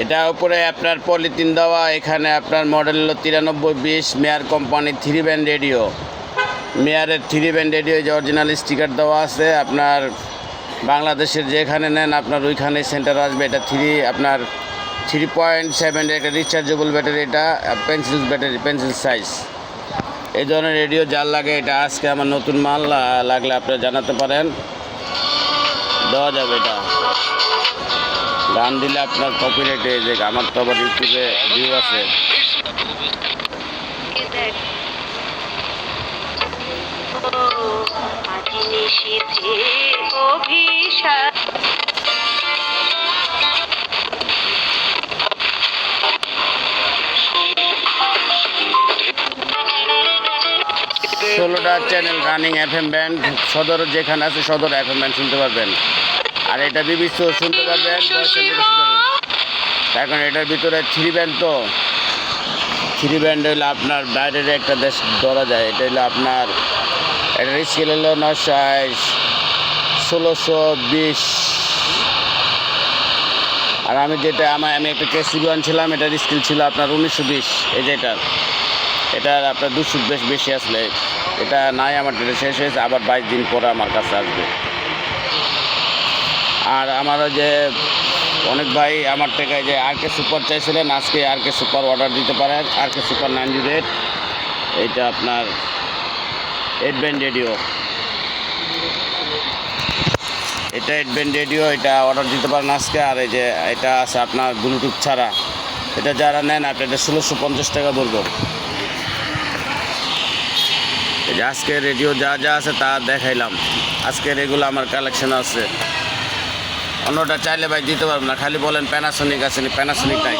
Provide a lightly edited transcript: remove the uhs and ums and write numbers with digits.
এটা উপরে আপনার পলিথিন দেওয়া, এখানে আপনার মডেল হলো 9320 মেয়ার কোম্পানি 3 ব্যান্ড রেডিও। মেয়ারের 3 ব্যান্ড রেডিও যে অরিজিনাল স্টিকার দেওয়া আছে, আপনার বাংলাদেশের যেখানে নেন আপনার ওইখানে সেন্টার আসবে। এটা আপনার 3.7 একটা রিচার্জেবল ব্যাটারি, এটা পেন্সিল ব্যাটারি, পেন্সিল সাইজ। এই ধরনের রেডিও যার লাগে এটা আজকে আমার নতুন মাল, লাগলে আপনারা জানাতে পারেন, দেওয়া যাবে। এটা গান দিলে আপনার কপিরাইট হয়ে যায়, আমার তো আবার ইউটিউবে ভিউ আছে। ষোলোটা চ্যানেল রানিং FM ব্যান্ড, সদর যেখানে আছে সদর FM ব্যান্ড শুনতে পারবেন। আর এটা BBC শুনতে পারবেন, এখন এটার ভিতরে 3 ব্যান্ড, তো 3 ব্যান্ড হইলে আপনার বাইরের একটা দেশ ধরা যায়। এটা হলো আপনার এটার স্কেল হলো 91620। আর আমি যেটা আমি একটা কেসিবি আনছিলাম, এটার স্কেল ছিল আপনার 1920। এই যে এটার আপনার 200 বেশি আসলে, এটা নাই, আমার ডেটা শেষ হয়েছে, আবার 22 দিন পরে আমার কাছে আসবে। আর আমারও যে অনেক ভাই আমার থেকে যে RK সুপার চাইছিলেন, আজকে RK সুপার অর্ডার দিতে পারেন। RK সুপার 908, এইটা আপনার 8 ব্যান্ড রেডিও, এটা 8 ব্যান্ড রেডিও, এটা অর্ডার দিতে পারেন আজকে। আর এই যে এটা আছে আপনার ব্লুটুথ ছাড়া, এটা যারা নেন আপনি এটা 1650 টাকা পড়বে। এই যে আজকে রেডিও যা যা আছে তা দেখাইলাম, আজকের এগুলো আমার কালেকশন আছে। অন্যটা চাইলে ভাই দিতে পারবো না, খালি বলেন প্যানাসোনিক আছে, প্যানাসোনিক নাই।